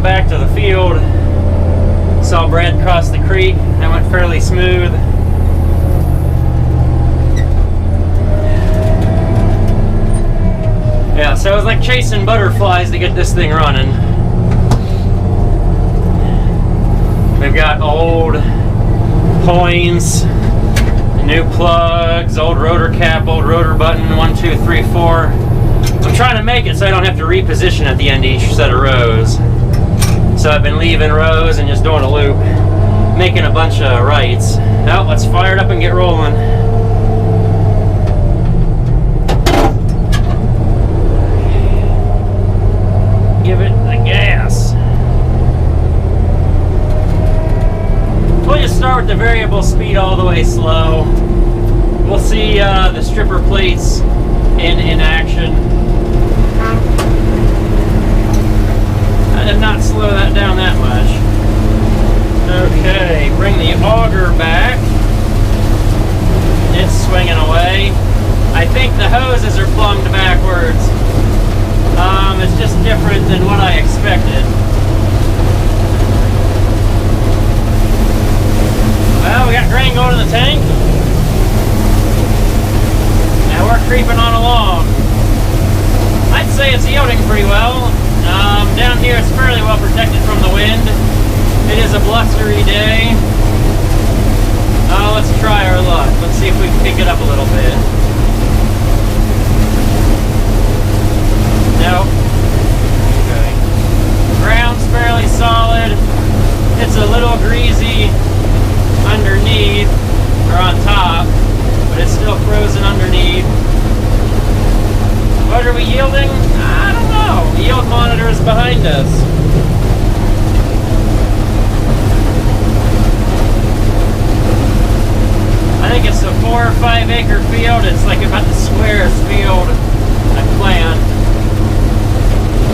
back to the field. Saw Brad cross the creek. That went fairly smooth. Yeah, so it was like chasing butterflies to get this thing running. We've got old points, new plugs, old rotor cap, old rotor button, 1, 2, 3, 4. I'm trying to make it so I don't have to reposition at the end of each set of rows. So I've been leaving rows and just doing a loop, making a bunch of rights. Now let's fire it up and get rolling. Give it the gas. We'll just start with the variable speed all the way slow. We'll see the stripper plates in action. I did not slow that down that much. Okay, bring the auger back. It's swinging away. I think the hoses are plumbed backwards. It's just different than what I expected. Well, we got grain going in the tank. Now we're creeping on along. I'd say it's yielding pretty well. Down here it's fairly well protected from the wind. It is a blustery day. Let's try our luck. Let's see if we can pick it up a little bit. Nope. Okay. Ground's fairly solid. It's a little greasy underneath, or on top, but it's still frozen underneath. What are we yielding? I don't know. The yield monitor is behind us. I think it's a 4 or 5 acre field. It's like about the squarest field I planned.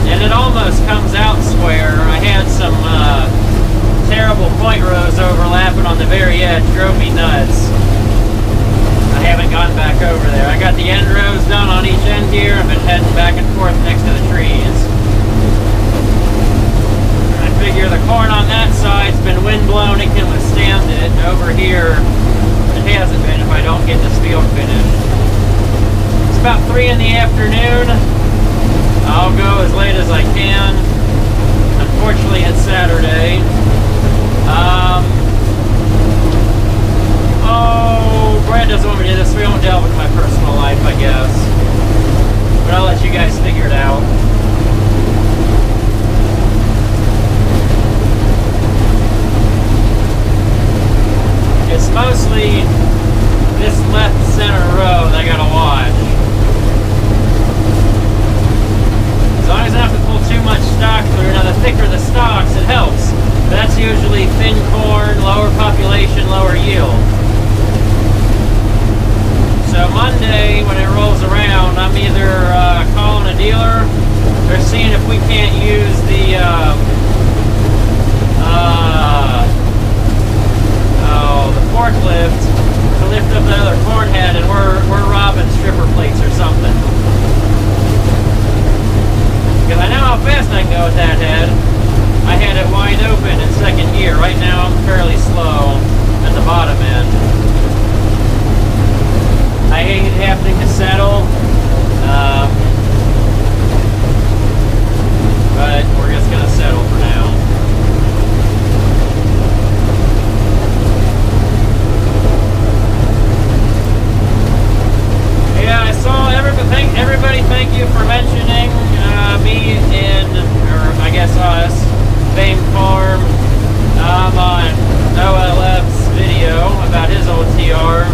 And it almost comes out square. I had some terrible point rows overlapping on the very edge. Drove me nuts. I haven't gone back over there. I got the end rows done on each end here. I've been heading back and forth next to the trees. I figure the corn on that side's been wind blown. It can withstand it. Over here, it hasn't been if I don't get this field finished. It's about 3 in the afternoon. I'll go as late as I can. Unfortunately, it's Saturday. Oh, Brad doesn't want me to do this. We won't delve into my personal life, I guess. But I'll let you guys figure it out. It's mostly this left center row that I gotta watch. As long as I don't have to pull too much stock through. Now, the thicker the stalks, it helps. But that's usually thin corn, lower population, lower yield. So Monday, when it rolls around, I'm either calling a dealer or seeing if we can't use the forklift to lift up the other corn head, and we're robbing stripper plates or something. Because I know how fast I can go with that head. I had it wide open in second gear. Right now I'm fairly slow at the bottom end. I hate having to settle, but we're just going to settle for now. Yeah, I saw everybody thank you for mentioning me in, or I guess us, Fame Farm. I'm on OLF's video about his old TR.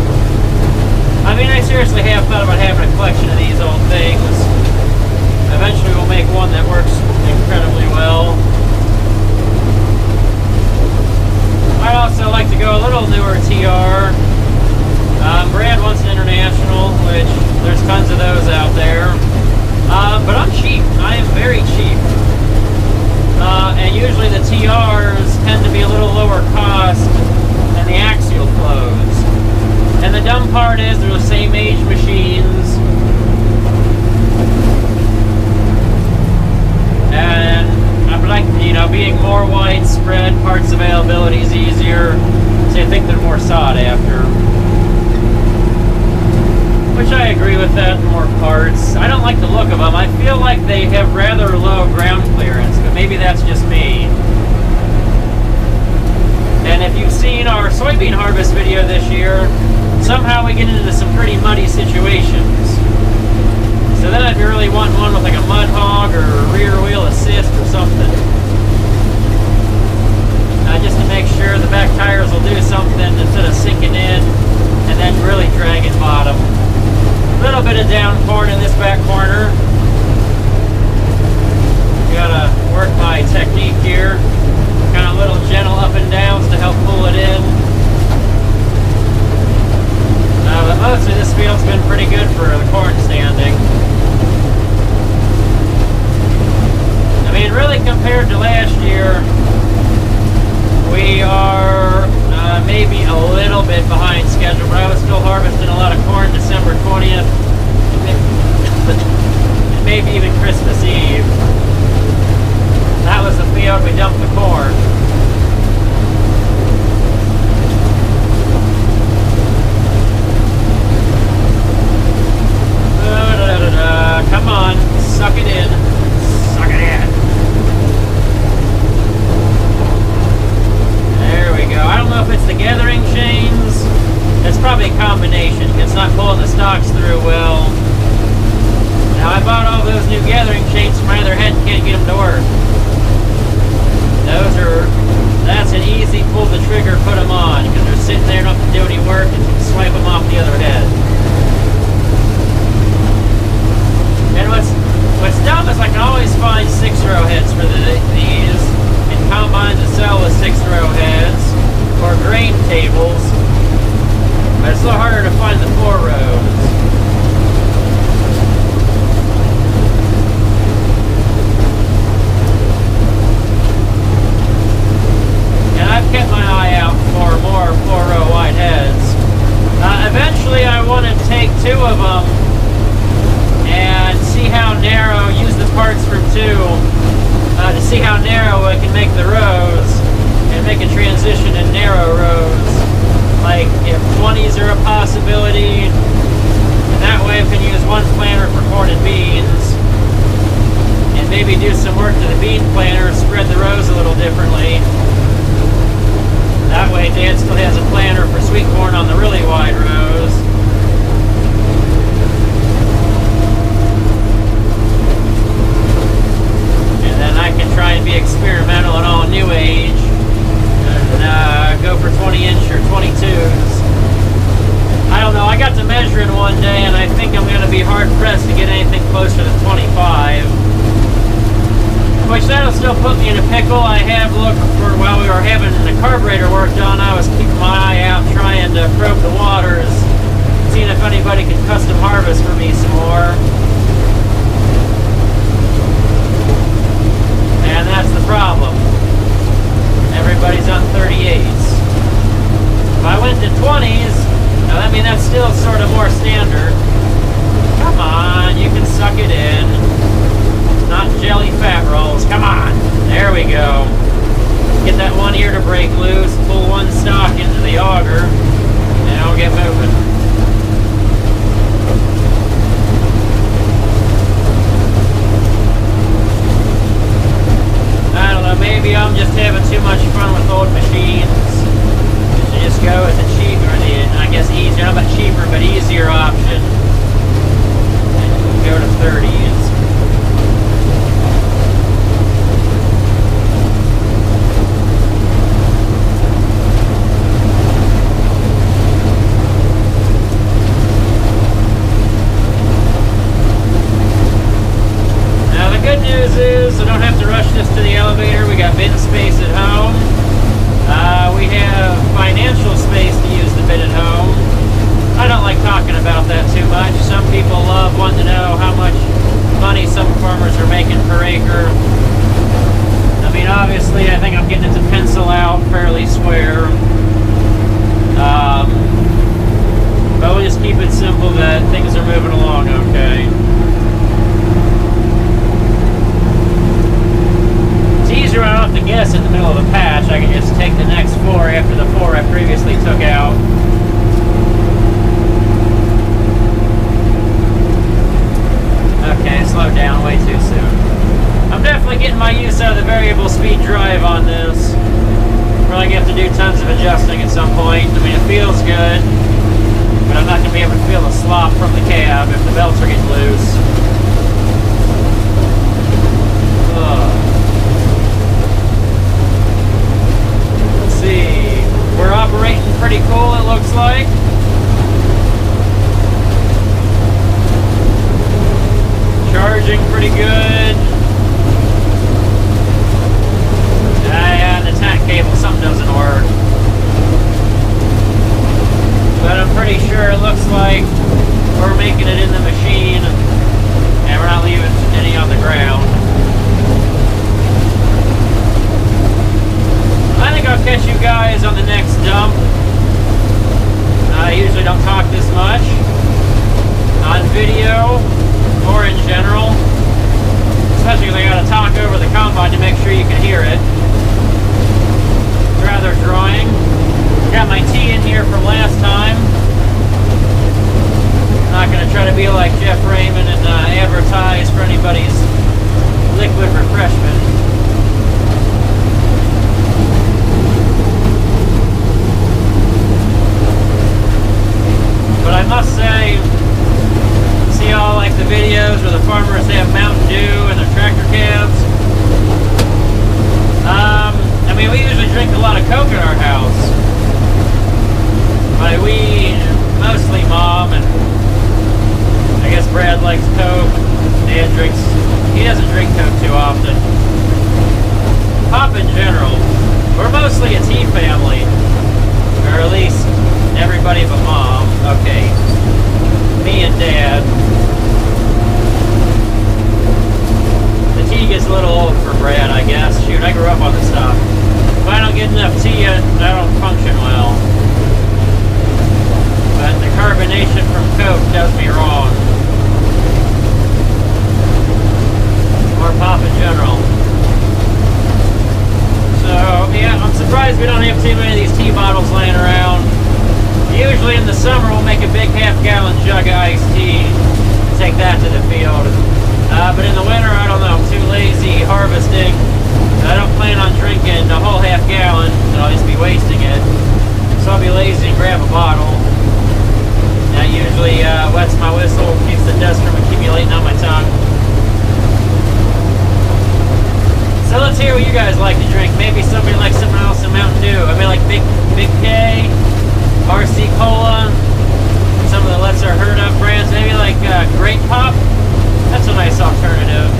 I mean, I seriously have thought about having a collection of these old things. Eventually we'll make one that works incredibly well. I'd also like to go a little newer TR. Brad wants an International, which there's tons of those out there. But I'm cheap. I am very cheap. And usually the TRs tend to be a little lower cost than the axial flows. And the dumb part is they're the same age machines. But like, being more widespread, parts availability is easier. So I think they're more sought after. Which I agree with that, more parts. I don't like the look of them. I feel like they have rather low ground clearance, but maybe that's just me. And if you've seen our soybean harvest video this year, somehow we get into some pretty muddy situations. So then I'd really want one with like a mud hog or a rear wheel assist or something. Just to make sure the back tires will do something instead of sinking in and then really dragging bottom. A little bit of down corn in this back corner. Gotta work my technique here. Kind of little gentle up and downs to help pull it in. But mostly this field's been pretty good for the corn standing. I mean, really compared to last year, we are maybe a little bit behind schedule, but I was still harvesting a lot of corn December 20th, and maybe even Christmas Eve. That was the field we dumped the corn. Come on, suck it in. Suck it in. There we go. I don't know if it's the gathering chains. It's probably a combination. It's not pulling the stalks through well. Now I bought all those new gathering chains from my other head and can't get them to work. That's an easy pull the trigger, put them on, because they're sitting there, don't have to do any work, and swipe them off the other head. And what's dumb is I can always find 6-row heads for these, and combines that sell with 6-row heads, or grain tables, but it's a little harder to find the 4 rows. And I've kept my eye out for more 4-row wide heads. Eventually I want to take 2 of them and see how narrow, use the parts from 2 to see how narrow I can make the rows and make a transition in narrow rows. Like if 20s are a possibility, and that way I can use one planter for corn and beans, and maybe do some work to the bean planter, spread the rows a little differently. That way Dad still has a planter for sweet corn on the really wide rows. And then I can try and be experimental and all new age and go for 20-inch or 22s. I don't know, I got to measuring one day and I think I'm going to be hard-pressed to get anything closer to 25. Which that'll still put me in a pickle. I have looked for, while we were having the carburetor work done, I was keeping my eye out trying to probe the waters, seeing if anybody could custom harvest for me some more. And that's the problem. Everybody's on 38s. If I went to 20s, now I mean that's still sort of more standard. Come on, you can suck it in. Not jelly fat rolls. Come on. There we go. Get that one ear to break loose, pull one stalk into the auger, and it'll get moving. I don't know, maybe I'm just having too much fun with old machines. You just go with the cheaper, I guess easier, not about cheaper, but easier option. And go to 30s. Good news is I don't have to rush this to the elevator. We got bin space at home. We have financial space to use the bin at home. I don't like talking about that too much. Some people love wanting to know how much money some farmers are making per acre. I mean, obviously, I think I'm getting it to pencil out fairly square. But we'll just keep it simple that things are moving along okay. good, but I'm not going to be able to feel the slop from the cab if the belts are getting loose. Let's see. We're operating pretty cool, it looks like. Charging pretty good. Yeah, the tack cable, something doesn't work. But I'm pretty sure it looks like we're making it in the machine and we're not leaving any on the ground. I think I'll catch you guys on the next dump. I usually don't talk this much on video or in general, especially because I gotta talk over the combine to make sure you can hear it. It's rather drawing. Got my tea in here from last time. I'm not gonna try to be like Jeff Raymond and advertise for anybody's liquid refreshment. But I must say, see all like the videos where the farmers have Mountain Dew in their tractor cabs? I mean, we usually drink a lot of Coke in our house. But we, mostly Mom, and I guess Brad likes Coke. Dad drinks, he doesn't drink Coke too often. Pop in general, we're mostly a tea family. Or at least everybody but Mom. Okay. Me and Dad. The tea gets a little old for Brad, I guess. Shoot, I grew up on this stuff. If I don't get enough tea, I don't function well. But the carbonation from Coke does me wrong. Or pop in general. So, yeah, I'm surprised we don't have too many of these tea bottles laying around. Usually in the summer, we'll make a big half-gallon jug of iced tea and take that to the field. But in the winter, I don't know, I'm too lazy harvesting. I don't plan on drinking the whole half-gallon, and I'll just be wasting it. So I'll be lazy and grab a bottle. That usually wets my whistle, keeps the dust from accumulating on my tongue. So let's hear what you guys like to drink. Maybe somebody likes something else in Mountain Dew. I mean, like Big K, RC Cola, some of the lesser heard of brands. Maybe like Grape Pop. That's a nice alternative.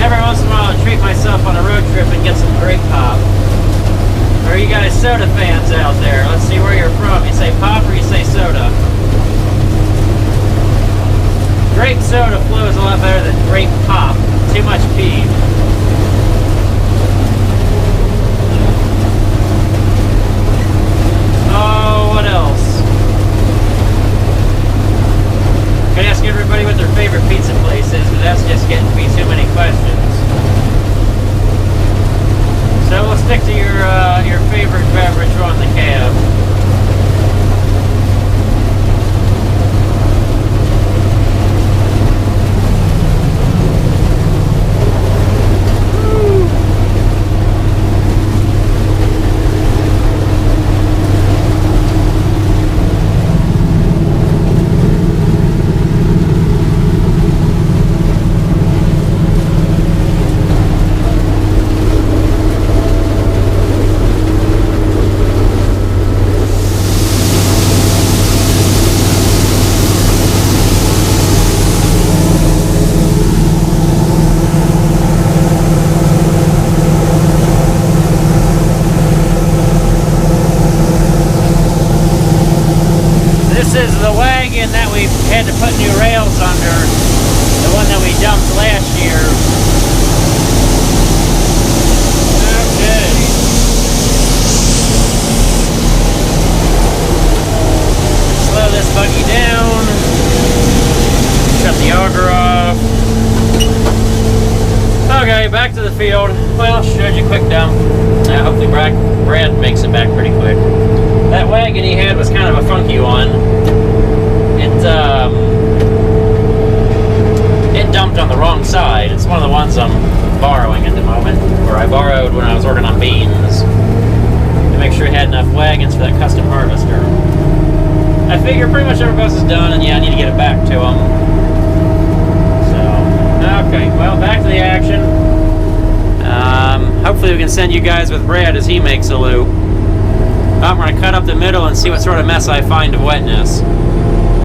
Every once in a while, I treat myself on a road trip and get some Grape Pop. Or you guys soda fans out there? Let's see where you're from. You say pop or you say soda? Grape soda flows a lot better than grape pop. Too much P. Oh, what else? Could ask everybody what their favorite pizza place is, but that's just getting to be too many questions. So we'll stick to your favorite beverage on the cab. This is the wagon that we had to put new rails under, the one that we dumped last year. Okay. Slow this buggy down. Shut the auger off. Okay, back to the field. Well, showed you quick dump. Hopefully Brad makes it back pretty quick. That wagon he had was kind of a funky one. It dumped on the wrong side. It's one of the ones I'm borrowing at the moment, or I borrowed when I was working on beans, to make sure it had enough wagons for that figure pretty much everybody else is done, and yeah, I need to get it back to them. So, okay, well, back to the action. Hopefully we can send you guys with Brad as he makes a loop. I'm going to cut up the middle and see what sort of mess I find of wetness.